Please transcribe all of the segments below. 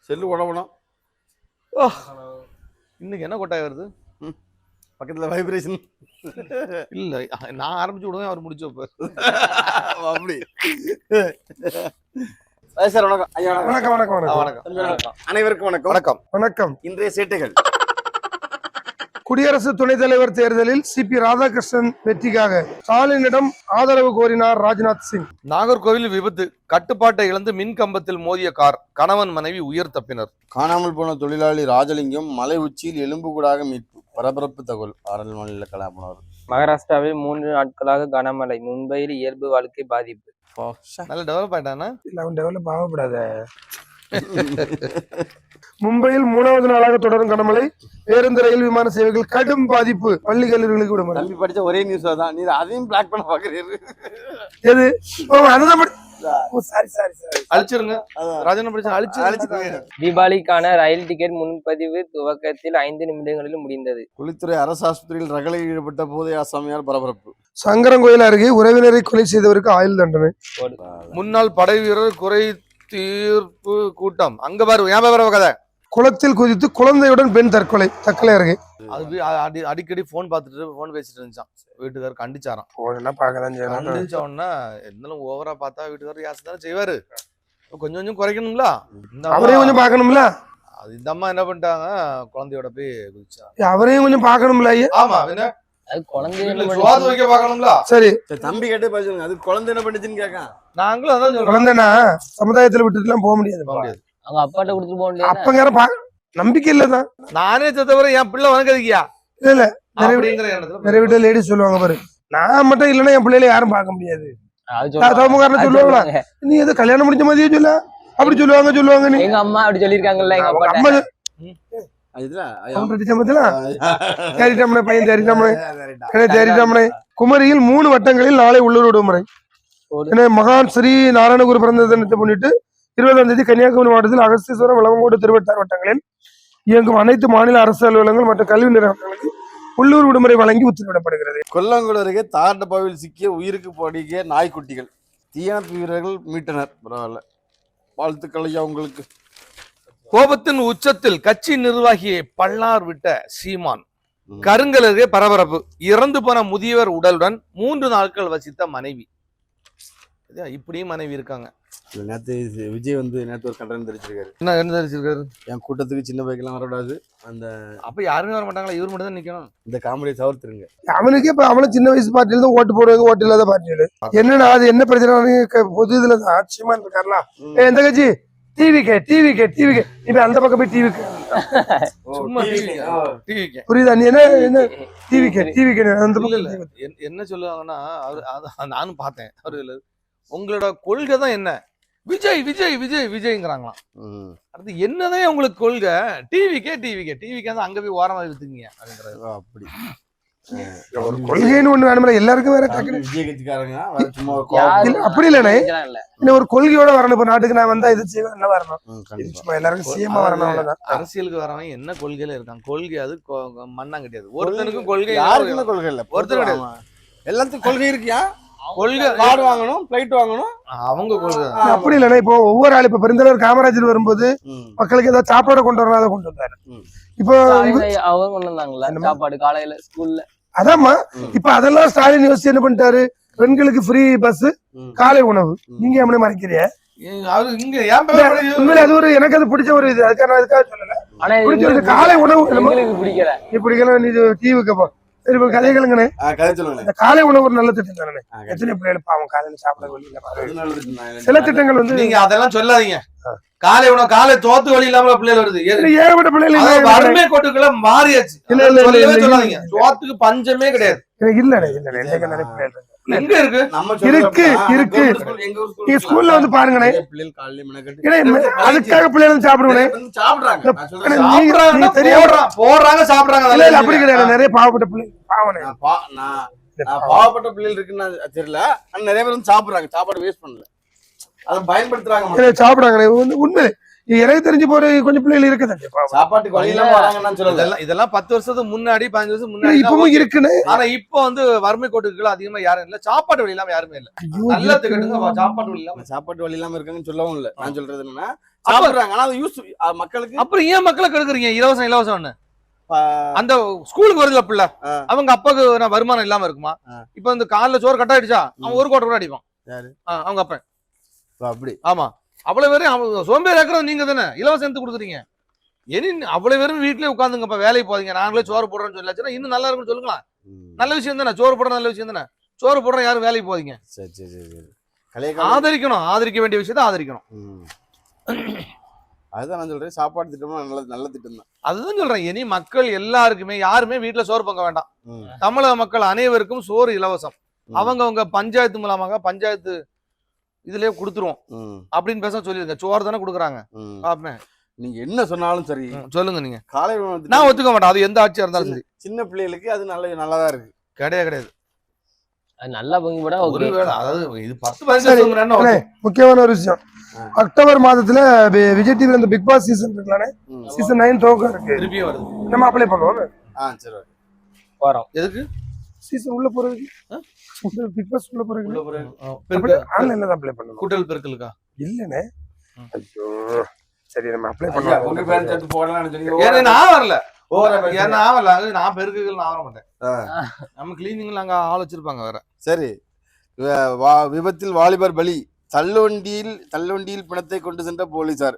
Cell உடம்பணும். இன்னைக்கு என்ன கொட்டாய் வருது? பக்கத்துல வைப்ரேஷன் இல்ல, நான் ஆரம்பிச்சு விடுவேன், அவர் முடிச்சு வைப்பார். அப்படி. சார் வணக்கம். ஐயா வணக்கம் வணக்கம் வணக்கம் வணக்கம். அனைவருக்கும் வணக்கம். வணக்கம். வணக்கம். இன்றைய சேட்டைகள். குடியரசு துணைத் தலைவர் தேர்தலில் சிபி ராதாகிருஷ்ணன் வெற்றிக்காக ஸ்டாலினிடம் ஆதரவு கோரினார் ராஜ்நாத் சிங். நாகர்கோவில் விபத்து, கட்டுப்பாட்டை இழந்து மின் கம்பத்தில் மோதிய கார், கணவன் மனைவி உயிர் தப்பினர். காணாமல் போன தொழிலாளி ராஜலிங்கம் மலை உச்சியில் எலும்புக்கூடாக மீட்பு, பரபரப்பு தகவல். ஆரல் மாநில கலாபுணர். மகாராஷ்டிராவில் 3 நாட்களாக கனமழை, மும்பையில் இயல்பு வாழ்க்கை பாதிப்பு. நல்ல டெவலப் ஆயிட்டானா? இல்ல, அவன் டெவலப் ஆகப்படாத. மும்பையில் 3வது நாளாக தொடரும் கனமழை, பேருந்து ரயில் விமான சேவைகள் கடும் பாதிப்பு, பள்ளி கல்லூரிகளுக்கு விடுமுறை. தம்பி படிச்ச ஒரே நியூஸ் தான், நீ அதையும் பிளாக் பண்ண பாக்குறீரு. எது? அதுதான் அழிச்சிருங்க. ராஜன் படிச்சா அழிச்சு. தீபாவளிக்கான ரயில் டிக்கெட் முன்பதிவு துவக்கத்தில் 5 நிமிடங்களில் முடிந்தது. குளித்துறை அரசு ஆஸ்பத்திரியில் ரகளையில் ஈடுபட்ட போதைய ஆசாமியார் பரபரப்பு. சங்கரங்கோயில் அருகே உறவினரை கொலை செய்தவருக்கு ஆயுள் தண்டனை. முன்னாள் படை வீரர் குறை தீர்ப்பு கூட்டம், அங்க பாரு ஞாபகம் கதை. குளத்தில் குதித்து குழந்தையுடன் பெண் தற்கொலை, தக்கலை அருகே. அது அடிக்கடி போன் பேசிட்டு இருந்துச்சான். வீட்டுக்காரர் கண்டிச்சாராம். கண்டிச்ச உடனே இருந்தாலும் ஓவரா பார்த்தா வீட்டுக்காரர் யாசனை செய்வாரு. கொஞ்சம் கொஞ்சம் குறைக்கணும்ல, அவரையும் கொஞ்சம் பாக்கணும்ல. அது இந்த அம்மா என்ன பண்ணிட்டாங்க, குழந்தையோட போய் குதிச்சா. அவரையும் கொஞ்சம் பாக்கணும்ல. ஆமா, சரி, தம்பி கேட்டு பேசுங்க. அது குழந்தை என்ன பண்ணுச்சுன்னு கேட்க. நாங்களும் அதான் குழந்தைனா சமுதாயத்துல விட்டுட்டு எல்லாம் போக முடியாது. அவங்க அப்பாட்ட கொடுத்துட்டு போக முடியாது. அப்ப நம்பிக்கை இல்லதான். நானே செத்தவரை என் பிள்ளை வணக்கதிக்கியா? இல்ல, நிறைய வீட்டுல லேடிஸ் சொல்லுவாங்க பாரு, நான் மட்டும் இல்லன்னா என் பிள்ளைல யாரும் பார்க்க முடியாது. சொல்லுவாங்களா, நீ ஏதோ கல்யாணம் முடிஞ்ச மாதிரியே சொல்ல, அப்படி சொல்லுவாங்க. நீ எங்க அம்மா அப்படி சொல்லிருக்காங்கல்ல, எங்க அப்பா அம்மா குமரியில் 3 வட்டங்களில் நாளை உள்ளூர் விடுமுறை. மகான் ஸ்ரீ நாராயணகுரு பிறந்த தினத்தை முன்னிட்டு 20ஆம் தேதி கன்னியாகுமரி மாவட்டத்தில் அகஸ்தீஸ்வரம், விளவங்கோடு, திருவட்டார் வட்டங்களில் இயங்கும் அனைத்து மாநில அரசு அலுவலகங்கள் மற்றும் கல்வி நிறுவனங்களுக்கு உள்ளூர் விடுமுறை வழங்கி உத்தரவிடப்படுகிறது. கொல்லங்கோடு அருகே தார் டப்பாவில் சிக்கிய உயிருக்கு போடிய நாய்க்குட்டிகள், தீயணைப்பு வீரர்கள் மீட்டனர். பரவாயில்ல, வாழ்த்துக்கள் ஐயா உங்களுக்கு. கோபத்தின் உச்சத்தில் கட்சி நிர்வாகியை பள்ளார் விட்ட சீமான், கருங்கலருகே பரபரப்பு, இறந்து போன முதியவர் உடலுடன் 3 நாட்கள் வசித்த மனைவி. இப்படியும் மனைவி இருக்காங்க. நேற்று விஜய் நேற்று ஒரு கண்டனம் தெரிவிச்சிருக்காரு. என்ன தெரிவிச்சிருக்காரு? என் கூட்டத்துக்கு சின்ன பைக்கெல்லாம் வரக்கூடாது, அந்த அப்ப யாருமே வர மாட்டாங்களா, இவர் மட்டும் தான் நிக்கணும். இந்த காமெடியை தவிர்த்துருங்க. அவனுக்கே இப்ப அவனும் சின்ன வயசு பார்ட்டியில தான் ஓட்டு போடுவாங்க, ஓட்டு இல்லாத பார்ட்டியில. என்னன்னா அது என்ன பிரச்சனை, பொது இதுல தான் சீமான் இருக்காருல, எந்த கட்சி டிவிக்கே இப்ப அந்த பக்கம் போய் டிவிக்கு புரியுதா? நீ என்ன டிவிக்கே என்ன சொல்லுவாங்கன்னா, நானும் பார்த்தேன். அவரு உங்களோட கொள்கை தான் என்ன, விஜய் விஜய் விஜய் விஜய்ங்கிறாங்களாம். அடுத்து என்னதான் உங்களுக்கு கொள்கை, டிவிக்கே தான் அங்க போய் ஓரமா வித்துங்க அப்படின்றது. அப்படி கொள்கைன்னு ஒண்ணு வேணும்ல, எல்லாருக்கும் வேற விஜய் கட்சிக்காரங்க அப்படி இல்லண்ணே. ஒரு கொள்கையோட வரணும். இப்ப நாட்டுக்கு நான் வந்தா இது செய்வேன், என்ன வரணும், எல்லாருக்கும் சிஎம்மா வரணும், அவ்வளவுதான். அரசியலுக்கு வரவன் என்ன கொள்கையில இருக்கான், கொள்கை அது மண்ணா கிடையாது. ஒருத்தனுக்கும் கொள்கை, யாருக்குமே கொள்கை இல்ல, ஒருத்தர் கிடையாது. எல்லாத்துக்கும் கொள்கை இருக்கியா? கொள்கை கார் வாங்கணும், பிளைட் வாங்கணும், அவங்க கொள்கை. அப்படி இல்லைன்னா இப்போ ஒவ்வொரு ஆள் இப்ப பெருந்தலைவர் காமராஜர் வரும்போது மக்களுக்கு ஏதாவது சாப்பாடு கொண்டு வரணும், அதை கொண்டு வந்தாரு. இப்போ அவங்க கொண்டு வந்தாங்களா சாப்பாடு காலையில ஸ்கூல்ல? அதாம்மா, இப்ப அதெல்லாம் ஸ்டாலின் யோசிச்சு என்ன பண்ணிட்டாரு, பெண்களுக்கு ஃப்ரீ பஸ், காலை உணவு. நீங்க எப்படி மறைக்கிறிய? அது ஒரு எனக்கு அது பிடிச்ச ஒரு இது, அதுக்காக சொல்லல. காலை உணவு பிடிக்கல, நீ டிவிக்கு போ. சரி, இப்ப கதைகளுங்கண்ணே, இந்த காலை உணவு ஒரு நல்ல திட்டம் தானே. எத்தனை பிள்ளைகள் பாவம் காலையில சாப்பிட வழி. சில திட்டங்கள் நீங்க அதெல்லாம் சொல்லாதீங்க. காலை உணவு, காலை தோத்து வழி இல்லாம பிள்ளைகள் வருது, ஏகப்பட்ட பிள்ளைகள் வறுமை கோட்டுக்குள்ள மாறியாச்சு. சொல்லாதீங்க, சோத்துக்கு பஞ்சமே கிடையாது. எங்க இருக்கு நீங்க ஸ்கூல்ல வந்து பாருங்கண்ணே, அதுக்காக பிள்ளைகள் சாப்பிடுவேன் போடுறாங்க சாப்பிடுறாங்க. அப்படி கிடையாது, நிறைய பாவப்பட்ட பிள்ளை பாவப்பட்ட பிள்ளைகள் இருக்குன்னு தெரியல, நிறைய பேர் வந்து சாப்பிடுறாங்க, சாப்பாடு வேஸ்ட் பண்ணல, அதை பயன்படுத்துறாங்க, சாப்பிடுறாங்க. உண்மை எனக்கு தெரிஞ்சு போற கொஞ்சம் பிள்ளைகள் இருக்குது சாப்பாட்டுக்கு வழி இல்லாம வராங்கன்னு சொல்லல. இதெல்லாம் 10 வருஷத்துக்கு முன்னாடி, 15 வருஷம் முன்னாடி இப்பவும் இருக்குன்னு. ஆனா இப்போ வறுமை கோட்டுகள் அதிகமா யாரும் இல்ல, சாப்பாட்டு வழி இல்லாம யாருமே இல்ல. நல்ல திகட்டுங்க, சாப்பாட்டு வழி இல்லாம சாப்பாட்டு வழி இல்லாம இருக்காங்கன்னு சொல்லவும் இல்ல. நான் சொல்றது என்னன்னா, சாப்பிடுறாங்க ஆனா அது யூஸ் மக்களுக்கு அப்புறம் ஏன் மக்களை கெடுக்குறீங்க இலவசம் இலவசம்னு? ஆ, அந்த ஸ்கூலுக்கு வருதுல பிள்ளை, ஆ. அவங்க அப்பாக்கு நான் வருமானம் இல்லாம இருக்குமா? ஆ. இப்ப இந்த காலைல சோறு கட் ஆயிடுச்சா அவன் 1 கோடி கூட அடிப்பான். யாரு? அவங்க அப்பன். அப்படி ஆமா, அவ்வளவு பேரும் அவங்க சோம்பேறி ஆக்குறது நீங்க தானே. இலவசம் எடுத்து கொடுக்குறீங்க. இனி அவ்வளவு பேரும் வீட்லயே உட்காந்துங்கப்பா, வேலைக்கு போறீங்க, நாங்களே சோறு போடுறோம்னு சொல்லாச்சுன்னா இன்னும் நல்லா இருக்கும்னு சொல்லுங்களா? நல்ல விஷயம் தானே, சோறு போடுற நல்ல விஷயம் தானே. சோறு போடுற யாரும் வேலைக்கு போறீங்க. சரி சரி சரி சரி கலைய காலம். ஆதரிக்கணும், ஆதரிக்க வேண்டிய விஷயத்தை ஆதரிக்கணும். அதுதான் நான் சொல்றேன், சாப்பாடு திட்டம்னா நல்ல நல்ல திட்டம் தான். அதுதான் சொல்றேன், இனி மக்கள் எல்லாருக்குமே யாருமே வீட்டுல சோறு பொங்க வேண்டாம். தமிழக மக்கள் அனைவருக்கும் சோறு இலவசம். அவங்க பஞ்சாயத்து மூலமாக பஞ்சாயத்து இதுலயே கொடுத்துருவோம் அப்படின்னு பேச சொல்லிருங்க. சோறு தானே கொடுக்குறாங்க. பாப்பேன், நீங்க என்ன சொன்னாலும் சரி சொல்லுங்க. நீங்க காலை உணவு திட்டம் நான் ஒத்துக்க மாட்டேன், அது எந்த ஆட்சியா இருந்தாலும் சரி. சின்ன பிள்ளைகளுக்கு அது நல்லதா இருக்கு. கிடையாது. அது நல்லா பொங்கி போட ஒருவேளை அதாவது இது 10-15 முக்கியமான ஒரு விஷயம், அக்டோபர் மாதத்துல விஜய் டிவில இந்த பிக் பாஸ் சீசன் இருக்கானே, சீசன் 9 துவக்கம் இருக்கு. திருப்பியும் வருது. நம்ம அப்ளை பண்ணுவோம். சரி போறோம். எதுக்கு சீசன் உள்ள போறதுக்கு, பிக் பாஸ் உள்ள போறதுக்கு பெருக்கல் ஆன்லைன்ல தான் அப்ளை பண்ணணும். கூட்டல் பெருக்கலுக்கா? இல்லனே. ஐயோ சரி, நம்ம அப்ளை உங்க பண்ணுவோம். பேரண்ட் சேர்த்து போடலாம்னு சொன்னீங்க. ஏன்னா நான் வரல. ஏன்னா நான் வரல, அது நான் பெருக்குகள் நான் வர மாட்டேன். நம்ம கிளீனிங்ல அங்க ஆள் வச்சிருப்பாங்க வேற. சரி, விபத்தில் வாலிபர் பலி, தள்ளுவண்டியில் பிணத்தை கொண்டு சென்ற போலீசார்.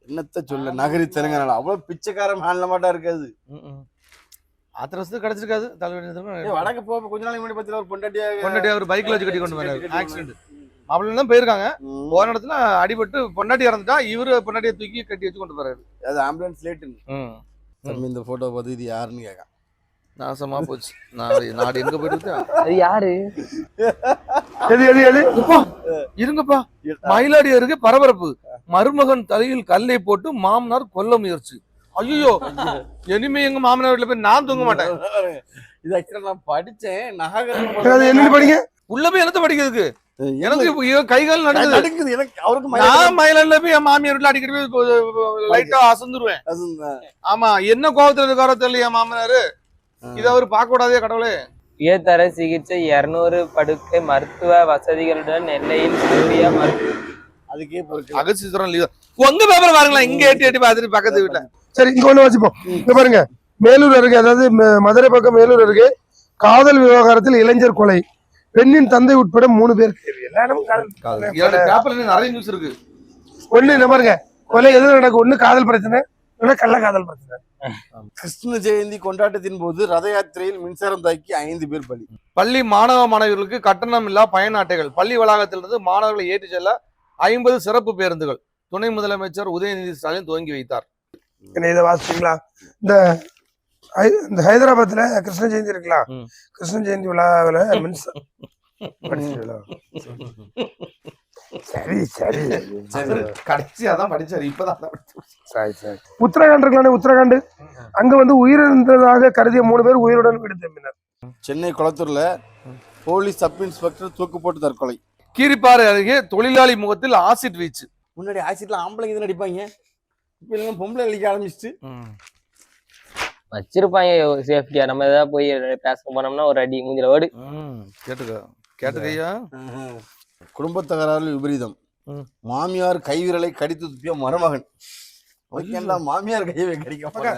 என்னத்த சொல்ல, நகரி தெலுங்கானா அவ்வளவு பிச்சைக்காரன் ஹேண்ட்ல மாட்டா இருக்காது. ஆத்திரத்து கிடைச்சிருக்காது. வடக்கு போக கொஞ்ச நாளைக்கு முன்னாடி பத்தில ஒரு பொண்டாட்டியா ஒரு பைக்ல வச்சு கட்டி கொண்டு வந்தாரு. ஆக்சிடென்ட். மாப்பிள்ளை தான் போயிருக்காங்க. போன இடத்துல அடிபட்டு பொண்டாட்டி இறந்துட்டா, இவரு பொண்டாட்டியை தூக்கி கட்டி வச்சு கொண்டு போறாரு. அது ஆம்புலன்ஸ் லேட்டு. இந்த போட்டோ பார்த்து இது யாருன்னு கேட்க நாசமா போச்சு. நாடு எங்க போயிட்டு அது யாரு? இருங்கப்பா, மயிலாடியருக்கு பரபரப்பு. மருமகன் தலையில் கல்லை போட்டு மாமனார் கொல்ல முயற்சி. ஐயோ, இனிமே எங்க மாமனார் வீட்டுல போய் நான் தூங்க மாட்டேன். இது ஆக்சுவலா நான் படிச்சேன். என்ன படிங்க உள்ள போய் என்னத்த படிக்கிறதுக்கு? எனக்கு கைகால் நடக்குது. எனக்கு அவருக்கு நான் மயிலாடில போய் என் மாமியார் வீட்டுல அடிக்கடி போய் லைட்டா அசந்துருவேன். ஆமா, என்ன கோபத்துல இருக்காரோ தெரியல என் மாமனாரு. இத அவரு பார்க்க கூடாதே கடவுளே. உயர்தர சிகிச்சை 200 படுக்கை மருத்துவ வசதிகளுடன் நெல்லையில் சூர்யா அதுக்கே அகசிசுரம் லீவ். உங்க பேப்பர் பாருங்களா, இங்க எட்டி பார்த்துட்டு பக்கத்து வீட்டுல. சரி, இங்க ஒண்ணு வச்சுப்போம். இங்க பாருங்க, மேலூர் அருகே, அதாவது மதுரை பக்கம் மேலூர் அருகே காதல் விவகாரத்தில் இளைஞர் கொலை, பெண்ணின் தந்தை உட்பட 3 பேர் கைது. நிறைய நியூஸ் இருக்கு. ஒண்ணு என்ன பாருங்க, கொலை எது நடக்கும், ஒண்ணு காதல் பிரச்சனை, கள்ள காதல் பிரச்சனை. கிருஷ்ண ஜெயந்தி கொண்டாட்டத்தின் போது ரத யாத்திரையில் மின்சாரம் தாக்கி 5 பேர் பலி. பள்ளி மாணவர்களுக்கு கட்டணம் இல்லா பயண அட்டைகள். பள்ளி வளாகத்திலிருந்து மாணவர்களை ஏற்றி செல்ல 50 சிறப்பு பேருந்துகள் துணை முதலமைச்சர் உதயநிதி ஸ்டாலின் துவங்கி வைத்தார். இதை வாசிச்சீங்களா? இந்த ஹைதராபாத்ல கிருஷ்ண ஜெயந்தி இருக்கலாம், கிருஷ்ண ஜெயந்தி விழாவில் சரி சரி கடைசியாதான் படிச்சாரு. இப்பதான் உத்தரகாண்ட் இருக்கலானே, உத்தரகாண்ட் அங்க வந்து உயிரிழந்ததாக கருதிய 3 பேர் உயிருடன் வீடு திரும்பினர். சென்னை குளத்தூர்ல போலீஸ் சப் இன்ஸ்பெக்டர் தூக்கு போட்டு தற்கொலை. கீரிப்பாறை அருகே தொழிலாளி முகத்தில் ஆசிட் வீச்சு. முன்னாடி ஆசிட்ல ஆம்பளைங்க தான் அடிப்பாங்க, இப்ப எல்லாம் பொம்பளை அடிக்க ஆரம்பிச்சிட்டு வச்சிருப்பாங்க சேஃப்டியா. நம்ம ஏதாவது போய் பேச போனோம்னா ஒரு அடி மூஞ்சில ஓடு. கேட்டுக்கையா. குடும்ப தகராறில் விபரீதம், மாமியார் கைவிரலை கடித்து துப்பிய மருமகன். மாமியார் கையை கடிக்க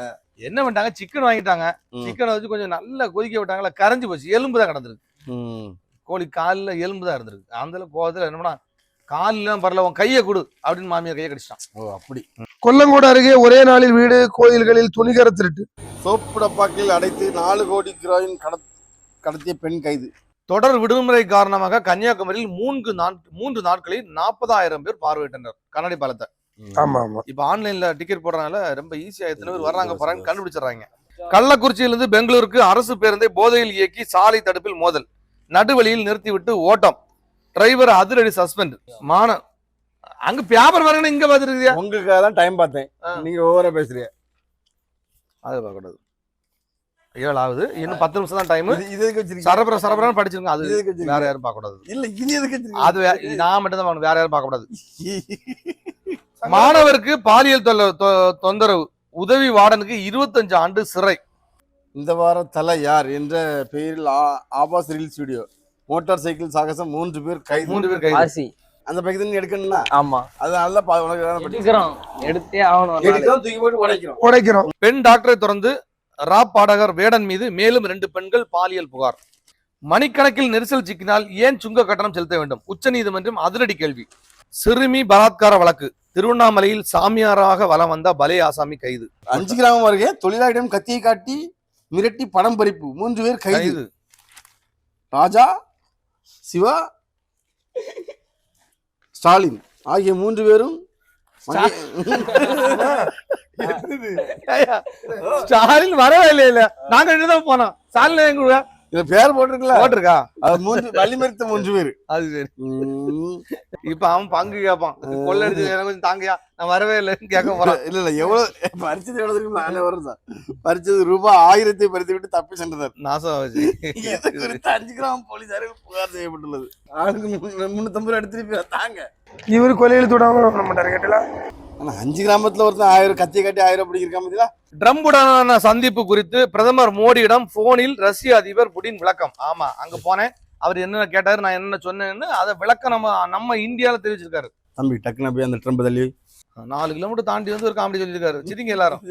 என்ன பண்ணிட்டாங்க, சிக்கன் வாங்கிட்டாங்க. சிக்கனை வச்சு கொஞ்சம் நல்லா கொதிக்க விட்டாங்களா, கரைஞ்சு போச்சு. எலும்பு தான் கிடந்திருக்கு. கோழி காலில் எலும்பு தான் இருந்திருக்கு. அந்த கோவத்துல என்னன்னா, காலிலாம் பரல, உன் கையை கொடு அப்படின்னு மாமியார் கையை கடிச்சிட்டான். ஓ அப்படி. கொல்லங்கோடு அருகே ஒரே நாளில் வீடு கோயில்களில் துணிகர திருட்டு. சோப்பு டப்பாக்கில் அடைத்து 4 கோடி ஹீரோயின் கடத்திய பெண் கைது. தொடர் விடுமுறை காரணமாக கன்னியாகுமரியில் 3 நாட்களில் 40,000 பேர் பார்வையிட்டனர் கண்ணாடி பாலத்தை. ஆமா ஆமா. இப்ப ஆன்லைன்ல டிக்கெட் போடுறதுனால ரொம்ப ஈஸியா எத்தனை பேர் வர்றாங்க போறாங்க கண்டுபிடிச்சிடறாங்க. கள்ளக்குறிச்சியிலிருந்து பெங்களூருக்கு அரசு பேருந்தை போதையில் இயக்கி சாலை தடுப்பில் மோதல், நடுவழியில் நிறுத்திவிட்டு ஓட்டம், டிரைவர் அதிரடி சஸ்பெண்ட். அங்க வியாபாரம் வரணும், இங்க பாத்துருக்கியா? உங்களுக்காக தான் டைம் பார்த்தேன், நீங்க ஓவரா பேசுறீங்க. அது பார்க்கக்கூடாது. 7 இன்னும் 10 நிமிஷம் தான் டைம். சரபரா படிச்சிருங்க. அது வேற யாரும் பார்க்க கூடாது. இல்ல இது எதுக்கு? அது நான் மட்டும் தான், வேற யாரும் பார்க்க கூடாது. மாணவருக்கு பாலியல் தொந்தரவு, உதவி வார்டனுக்கு 25 ஆண்டு சிறை. இந்த வாரம் தலை யார் என்ற பெயரில் ஆபாஸ் ரீல் ஸ்டுடியோ மோட்டார் சைக்கிள் சாகசம் 3 பேர் கைது. அந்த பேக்கெட் தண்ணி எடுக்கணும்னா ஆமா அது நல்லா உனக்கு எடுக்கிறோம், எடுத்தே ஆகணும். எடுக்கிறோம், தூக்கி போட்டு உடைக்கிறோம். உடைக்கிறோம். பெண் டாக்டரை தொடர்ந்து ராப் பாடகர் வேடன் மீது மேலும் 2 பெண்கள் பாலியல் புகார். மணிக்கணக்கில் நெரிசல் சிக்கினால் ஏன் சுங்க கட்டணம் செலுத்த வேண்டும்? உச்சநீதிமன்றம் அதிரடி கேள்வி. சிறுமி பலாத்கார வழக்கு. திருவண்ணாமலையில் சாமியாராக வலம் வந்த பலே ஆசாமி கைது. 5 கிராமம் அருகே தொழிலாளியிடம் கத்தியை காட்டி மிரட்டி பணம் பறிப்பு, 3 பேர் கைது. ராஜா, சிவா, ஸ்டாலின் ஆகிய 3 பேரும் ஸ்டாலின் வரவே இல்ல, நாங்க 2 தான் போனோம். ஸ்டாலின் எங்க இதுல பேர் போட்டிருக்கல, போட்டிருக்கா? அது வழிமறித்த 3 பேர். அது சரி. இப்ப அவன் பங்கு கேட்பான், கொள்ளடிச்சு எனக்கு கொஞ்சம் தாங்கயா, நான் வரவே இல்லைன்னு கேட்க போறான். இல்ல எவ்வளவு பறிச்சது, எவ்வளவு தெரியுமா? நானே வரும் சார், பறிச்சது ரூபாய் 1000 பறித்து விட்டு தப்பி சென்றனர். நாசம் ஆச்சு. 5 கிராமம் போலீசாருக்கு புகார் செய்யப்பட்டுள்ளது. ஆளுக்கு 350 ரூபாய் எடுத்துட்டு தாங்க. இவரு கொலையில் தொடாம பண்ண மாட்டாரு கேட்டலாம். ஆனா 5 கிராமத்துல ஒருத்தன் 1000 கத்தியை காட்டி 1000 பிடிக்கிற மாதிரி. ட்ரம்புடனான சந்திப்பு குறித்து பிரதமர் மோடியிடம் போனில் ரஷ்ய அதிபர் புடின் விளக்கம். ஆமா, அங்க போனேன், அவர் என்ன கேட்டாரு, நான் என்ன சொன்னேன்னு அதை விளக்கம் நம்ம இந்தியால தெரிவிச்சிருக்காரு. தம்பி டக்குன்னு போய் அந்த ட்ரம்ப் தள்ளி 4 கிலோமீட்டர் தாண்டி வந்து ஒரு காமெடி சொல்லியிருக்காரு. சிரிங்க எல்லாரும்,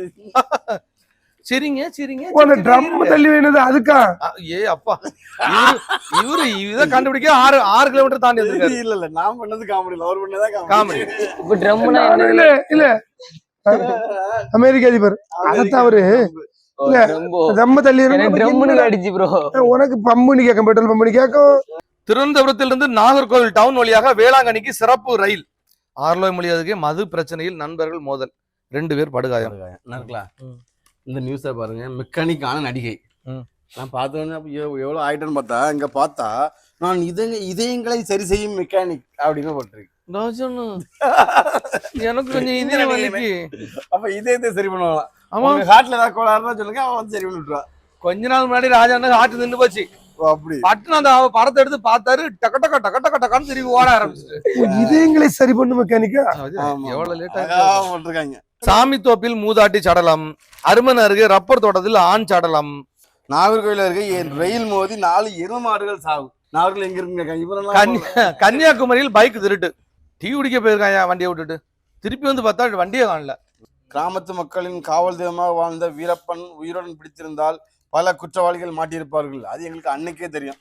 சிரிங்க சிரிங்க. ட்ரம் தள்ளி வேணுது அதுக்கா? ஏ அப்பா, இவரு இதை கண்டுபிடிக்க 6 கிலோமீட்டர் தாண்டி வந்திருக்காரு. இல்ல நான் பண்ணது காமெடி இல்ல, அவர் பண்ணதா காமெடி. இப்ப ட்ரம்னா இல்ல இல்ல அமெரிக்க அதிபர் அதான் அவரு ரொம்ப தள்ளி அடிச்சு ப்ரோ. உனக்கு பம்புனி கேட்கும், பெட்ரோல் பம்புனி கேட்கும். திருவனந்தபுரத்திலிருந்து நாகர்கோவில் டவுன் வழியாக வேளாங்கண்ணிக்கு சிறப்பு ரயில். ஆர்லோய் மொழி அருகே மது பிரச்சனையில் நண்பர்கள் மோதல், 2 பேர் படுகாயம். இந்த நியூஸை பாருங்க, மெக்கானிக்கான நடிகை. நான் பார்த்தோன்னே எவ்வளவு ஆயிட்டேன்னு பார்த்தா, இங்க பார்த்தா நான் இதயங்களை சரி செய்யும் மெக்கானிக் அப்படின்னு போட்டிருக்கு. எனக்கு கொஞ்சம் இதயம் வலிக்கு. அப்ப இதயத்தை சரி பண்ணுவாங்க. ஆமா, ஹார்ட்ல ஏதாவது கோளாறுனா சொல்லுங்க, அவன் வந்து சரி பண்ணி விட்டுருவா. கொஞ்ச நாள் முன்னாடி ராஜா ஹார்ட் நின்று போச்சு. அப்படி பட்டுன்னு அந்த படத்தை எடுத்து பார்த்தாரு, டக்க டக்க டக்க டக்க டக்கான்னு திரும்பி ஓட ஆரம்பிச்சு. இதயங்களை சரி பண்ணு மெக்கானிக்கா? எவ்வளவு லேட்டா போட்டிருக்காங்க. சாமி தோப்பில் மூதாட்டி சடலம். அருமன் அருகே ரப்பர் தோட்டத்தில் ஆண் சடலம். நாகர்கோவில் அருகே ரயில் மோதி 4 எருமை மாடுகள் சாவு. நாகர்கோவில் எங்க இருக்குங்க? கன்னியாகுமரியில் பைக் திருட்டு. டீ குடிக்க போயிருக்காங்க வண்டியை விட்டுட்டு, திருப்பி வந்து பார்த்தா வண்டியே காணல. கிராமத்து மக்களின் காவல் தெய்வமாக வாழ்ந்த வீரப்பன் உயிருடன் பிடித்திருந்தால் பல குற்றவாளிகள் மாட்டியிருப்பார்கள். அது எங்களுக்கு அன்னைக்கே தெரியும்.